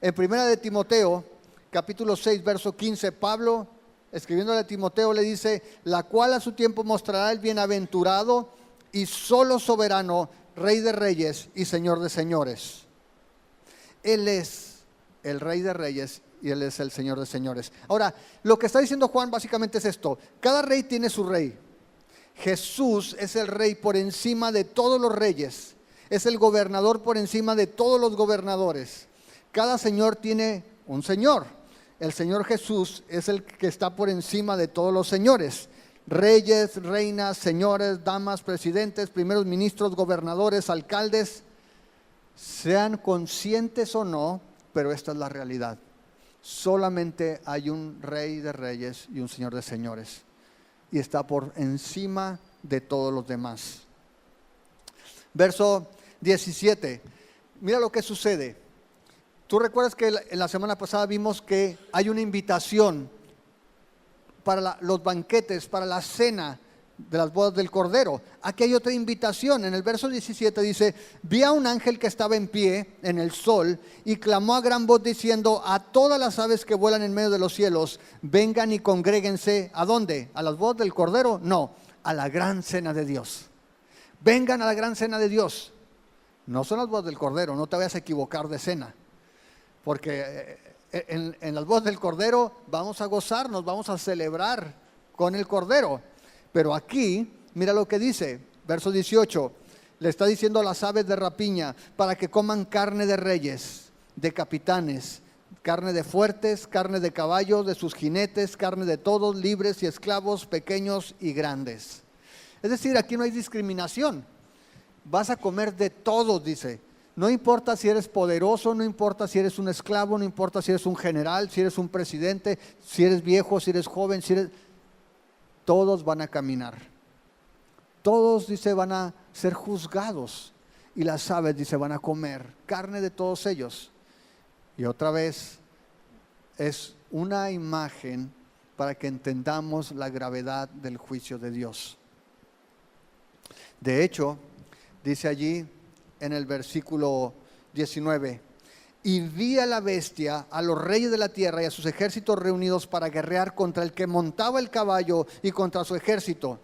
En primera de Timoteo, capítulo 6, verso 15, Pablo, escribiéndole a Timoteo, le dice, la cual a su tiempo mostrará el bienaventurado y solo soberano, Rey de reyes y Señor de señores. Él es el Rey de reyes y Él es el Señor de señores. Ahora, lo que está diciendo Juan básicamente es esto: cada rey tiene su rey. Jesús es el rey por encima de todos los reyes. Es el gobernador por encima de todos los gobernadores. Cada señor tiene un señor. El Señor Jesús es el que está por encima de todos los señores. Reyes, reinas, señores, damas, presidentes, primeros ministros, gobernadores, alcaldes, sean conscientes o no, pero esta es la realidad. Solamente hay un Rey de reyes y un Señor de señores, y está por encima de todos los demás. Verso 17, mira lo que sucede. Tú recuerdas que en la semana pasada vimos que hay una invitación para los banquetes, para la cena de las bodas del Cordero. Aquí hay otra invitación. En el verso 17 dice: vi a un ángel que estaba en pie en el sol y clamó a gran voz diciendo a todas las aves que vuelan en medio de los cielos, vengan y congréguense. ¿A dónde? ¿A las bodas del Cordero? No, a la gran cena de Dios. Vengan a la gran cena de Dios. No son las bodas del Cordero, no te vayas a equivocar de cena, porque en las bodas del Cordero vamos a gozarnos, vamos a celebrar con el Cordero. Pero aquí, mira lo que dice, verso 18, le está diciendo a las aves de rapiña para que coman carne de reyes, de capitanes, carne de fuertes, carne de caballos, de sus jinetes, carne de todos, libres y esclavos, pequeños y grandes. Es decir, aquí no hay discriminación. Vas a comer de todos, dice. No importa si eres poderoso, no importa si eres un esclavo, no importa si eres un general, si eres un presidente, si eres viejo, si eres joven, todos van a caminar. Todos, dice, van a ser juzgados. Y las aves, dice, van a comer carne de todos ellos. Y otra vez, es una imagen para que entendamos la gravedad del juicio de Dios. De hecho, dice allí en el versículo 19: y vi a la bestia, a los reyes de la tierra y a sus ejércitos reunidos para guerrear contra el que montaba el caballo y contra su ejército.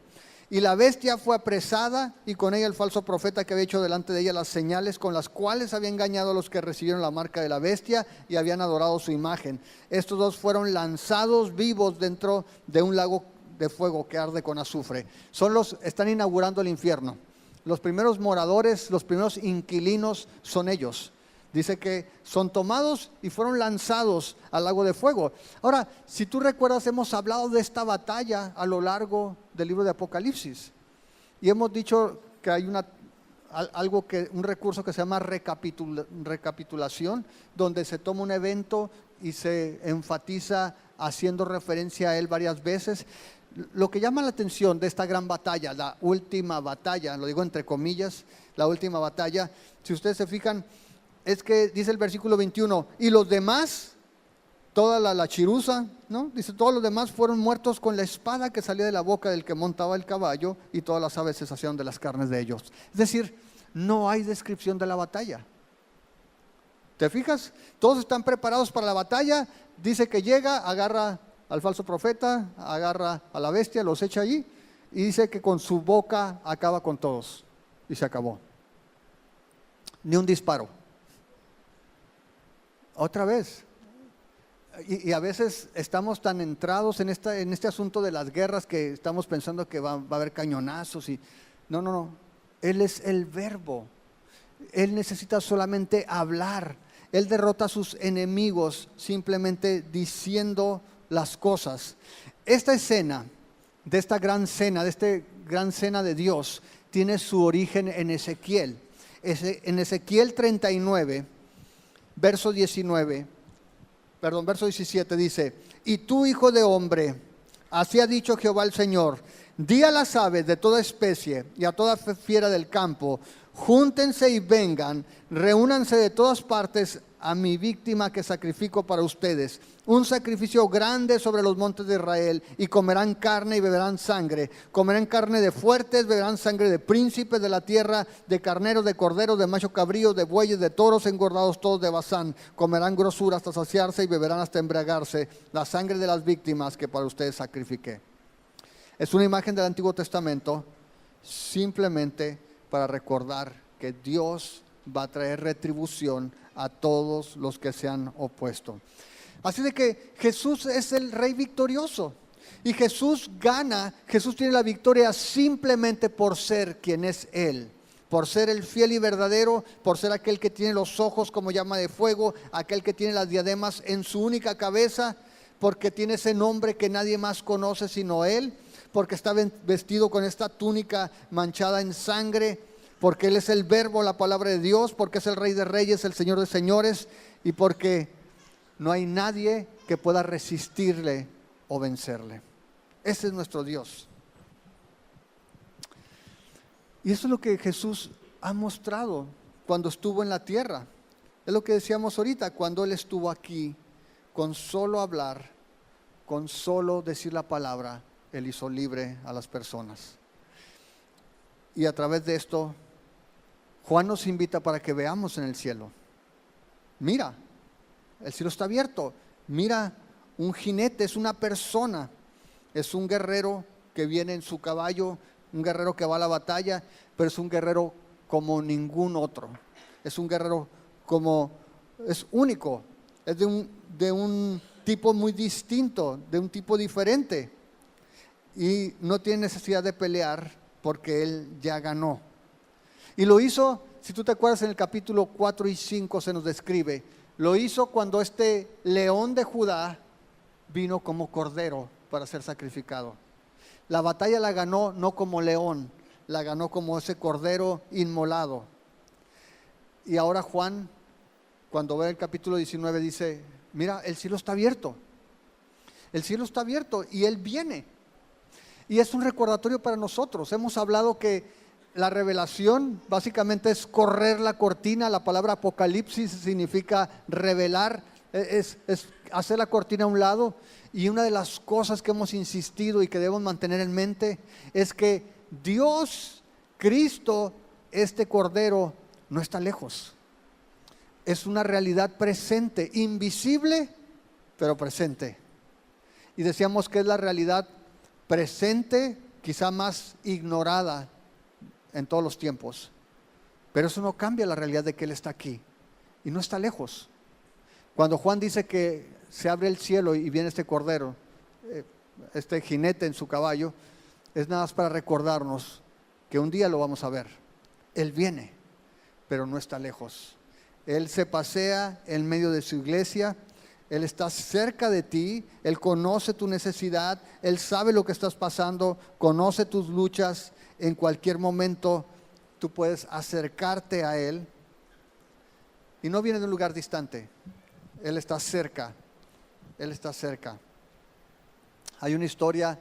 Y la bestia fue apresada, y con ella el falso profeta que había hecho delante de ella las señales con las cuales había engañado a los que recibieron la marca de la bestia y habían adorado su imagen. Estos dos fueron lanzados vivos dentro de un lago de fuego que arde con azufre. Están inaugurando el infierno. Los primeros moradores, los primeros inquilinos son ellos. Dice que son tomados y fueron lanzados al lago de fuego. Ahora, si tú recuerdas, hemos hablado de esta batalla a lo largo del libro de Apocalipsis. Y hemos dicho que hay un recurso que se llama recapitulación, donde se toma un evento y se enfatiza haciendo referencia a él varias veces. Lo que llama la atención de esta gran batalla, la última batalla, lo digo entre comillas, la última batalla, si ustedes se fijan, es que dice el versículo 21, y los demás, toda la chiruza, ¿no? Dice, todos los demás fueron muertos con la espada que salía de la boca del que montaba el caballo, y todas las aves se saciaron de las carnes de ellos. Es decir, no hay descripción de la batalla. ¿Te fijas? Todos están preparados para la batalla. Dice que llega, agarra al falso profeta, agarra a la bestia, los echa allí, y dice que con su boca acaba con todos, y se acabó. Ni un disparo. Otra vez. Y a veces estamos tan entrados en este asunto de las guerras que estamos pensando que va a haber cañonazos. No. Él es el verbo. Él necesita solamente hablar. Él derrota a sus enemigos simplemente diciendo las cosas. Esta escena, de esta gran cena de Dios, tiene su origen en Ezequiel. En Ezequiel 39, verso 17 dice: y tú, hijo de hombre, así ha dicho Jehová el Señor, di a las aves de toda especie y a toda fiera del campo, júntense y vengan, reúnanse de todas partes a mi víctima que sacrifico para ustedes, un sacrificio grande sobre los montes de Israel, y comerán carne y beberán sangre, comerán carne de fuertes, beberán sangre de príncipes de la tierra, de carneros, de corderos, de macho cabrío, de bueyes, de toros engordados todos de Basán, comerán grosura hasta saciarse y beberán hasta embriagarse la sangre de las víctimas que para ustedes sacrifiqué. Es una imagen del Antiguo Testamento simplemente para recordar que Dios va a traer retribución a todos los que se han opuesto. Así de que Jesús es el Rey victorioso. Y Jesús gana, Jesús tiene la victoria simplemente por ser quien es Él. Por ser el fiel y verdadero, por ser aquel que tiene los ojos como llama de fuego, aquel que tiene las diademas en su única cabeza, porque tiene ese nombre que nadie más conoce sino Él, porque está vestido con esta túnica manchada en sangre, porque Él es el Verbo, la palabra de Dios, porque es el Rey de Reyes, el Señor de Señores, y porque no hay nadie que pueda resistirle o vencerle. Ese es nuestro Dios. Y eso es lo que Jesús ha mostrado cuando estuvo en la tierra. Es lo que decíamos ahorita, cuando Él estuvo aquí, con solo hablar, con solo decir la palabra, Él hizo libre a las personas. Y a través de esto, Juan nos invita para que veamos en el cielo. Mira, el cielo está abierto. Mira, un jinete es una persona, es un guerrero que viene en su caballo, un guerrero que va a la batalla, pero es un guerrero como ningún otro. Es un guerrero es único, es de un tipo muy distinto, de un tipo diferente. Y no tiene necesidad de pelear porque Él ya ganó. Y lo hizo, si tú te acuerdas, en el capítulo 4 y 5 se nos describe, lo hizo cuando este león de Judá vino como cordero para ser sacrificado. La batalla la ganó no como león, la ganó como ese cordero inmolado. Y ahora Juan, cuando ve el capítulo 19, dice, mira, el cielo está abierto. El cielo está abierto y Él viene. Y es un recordatorio para nosotros. Hemos hablado que la revelación básicamente es correr la cortina. La palabra apocalipsis significa revelar, es hacer la cortina a un lado. Y una de las cosas que hemos insistido y que debemos mantener en mente es que Dios, Cristo, este Cordero, no está lejos. Es una realidad presente, invisible, pero presente. Y decíamos que es la realidad presente, quizá más ignorada en todos los tiempos. Pero eso no cambia la realidad de que Él está aquí y no está lejos. Cuando Juan dice que se abre el cielo y viene este cordero, este jinete en su caballo, es nada más para recordarnos que un día lo vamos a ver. Él viene, pero no está lejos. Él se pasea en medio de su iglesia, Él está cerca de ti, Él conoce tu necesidad, Él sabe lo que estás pasando, conoce tus luchas. En cualquier momento tú puedes acercarte a Él y no viene de un lugar distante. Él está cerca, Él está cerca. Hay una historia,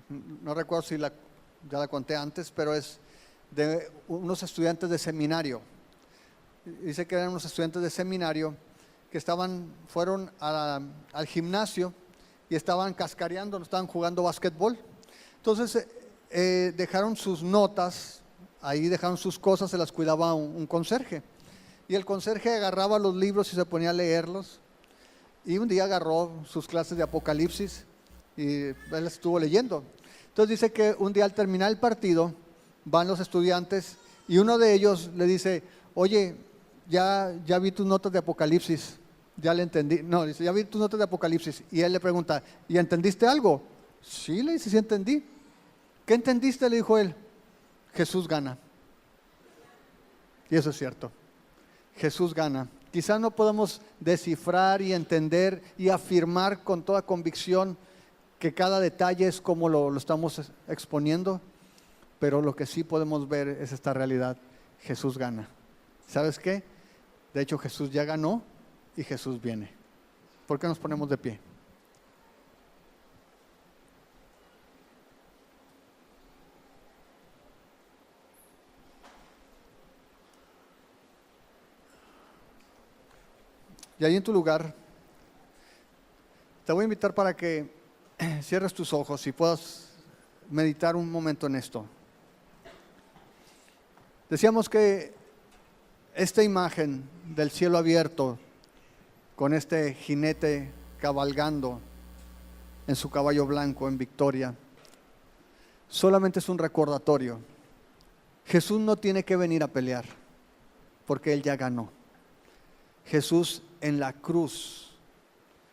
no recuerdo si ya la conté antes, pero es de unos estudiantes de seminario. Dice que eran unos estudiantes de seminario que fueron al gimnasio y estaban cascareando, estaban jugando básquetbol. Entonces dejaron sus notas, ahí dejaron sus cosas, se las cuidaba un conserje. Y el conserje agarraba los libros y se ponía a leerlos. Y un día agarró sus clases de Apocalipsis y él estuvo leyendo. Entonces dice que un día al terminar el partido, van los estudiantes y uno de ellos le dice, oye, ya vi tus notas de Apocalipsis, ya le entendí. No, dice, ya vi tus notas de Apocalipsis. Y él le pregunta, ¿y entendiste algo? Sí, le dice, sí entendí. ¿Qué entendiste? Le dijo él, Jesús gana. Y eso es cierto, Jesús gana. Quizás no podamos descifrar y entender y afirmar con toda convicción que cada detalle es como lo estamos exponiendo, pero lo que sí podemos ver es esta realidad, Jesús gana. ¿Sabes qué? De hecho Jesús ya ganó y Jesús viene. ¿Por qué nos ponemos de pie? Y ahí en tu lugar, te voy a invitar para que cierres tus ojos y puedas meditar un momento en esto. Decíamos que esta imagen del cielo abierto, con este jinete cabalgando en su caballo blanco en victoria, solamente es un recordatorio Jesús no tiene que venir a pelear, porque Él ya ganó. Jesús en la cruz,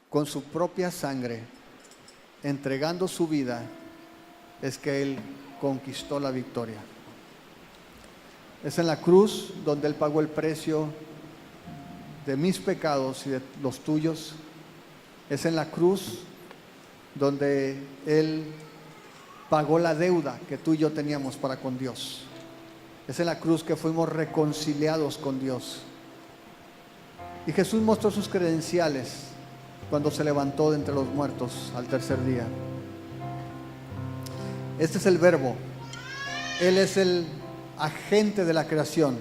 con su propia sangre, entregando su vida, es que Él conquistó la victoria. Es en la cruz donde Él pagó el precio de mis pecados y de los tuyos. Es en la cruz donde Él pagó la deuda que tú y yo teníamos para con Dios. Es en la cruz que fuimos reconciliados con Dios. Y Jesús mostró sus credenciales cuando se levantó de entre los muertos al tercer día. Este es el Verbo. Él es el agente de la creación.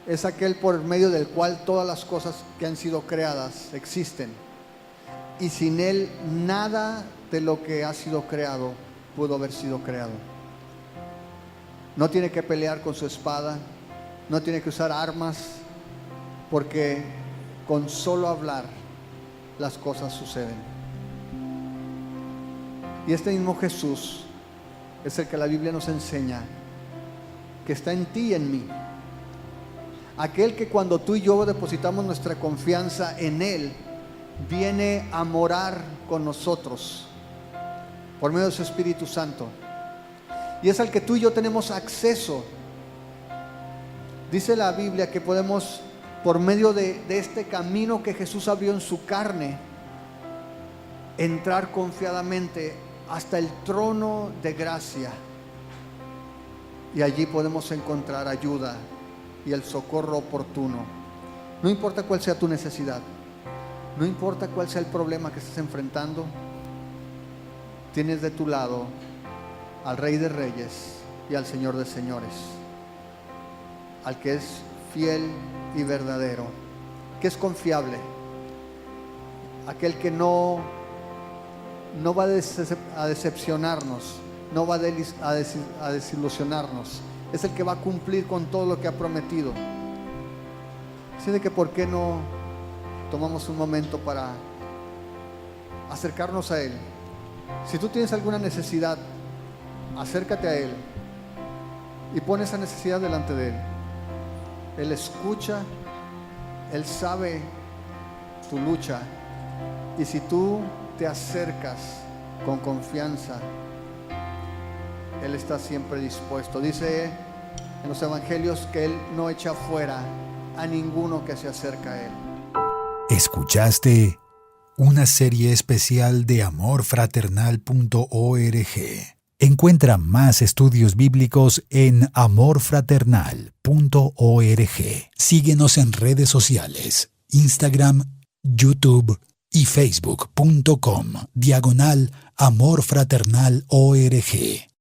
Es aquel por medio del cual todas las cosas que han sido creadas existen. Y sin Él nada de lo que ha sido creado pudo haber sido creado. No tiene que pelear con su espada, no tiene que usar armas, porque con solo hablar las cosas suceden. Y este mismo Jesús es el que la Biblia nos enseña que está en ti y en mí. Aquel que cuando tú y yo depositamos nuestra confianza en Él, viene a morar con nosotros por medio de su Espíritu Santo. Y es al que tú y yo tenemos acceso. Dice la Biblia que podemos, por medio de este camino que Jesús abrió en su carne, entrar confiadamente hasta el trono de gracia. Y allí podemos encontrar ayuda y el socorro oportuno. No importa cuál sea tu necesidad, no importa cuál sea el problema que estés enfrentando, tienes de tu lado al Rey de Reyes y al Señor de Señores, al que es fiel y verdadero, que es confiable, aquel que no va a decepcionarnos, no va a desilusionarnos, es el que va a cumplir con todo lo que ha prometido. Así de que ¿por qué no tomamos un momento para acercarnos a Él? Si tú tienes alguna necesidad, acércate a Él y pon esa necesidad delante de Él. Él escucha, Él sabe tu lucha, y si tú te acercas con confianza, Él está siempre dispuesto. Dice en los evangelios que Él no echa fuera a ninguno que se acerca a Él. Escuchaste una serie especial de amorfraternal.org. Encuentra más estudios bíblicos en amorfraternal.org. Síguenos en redes sociales, Instagram, YouTube y Facebook.com/amorfraternal.org.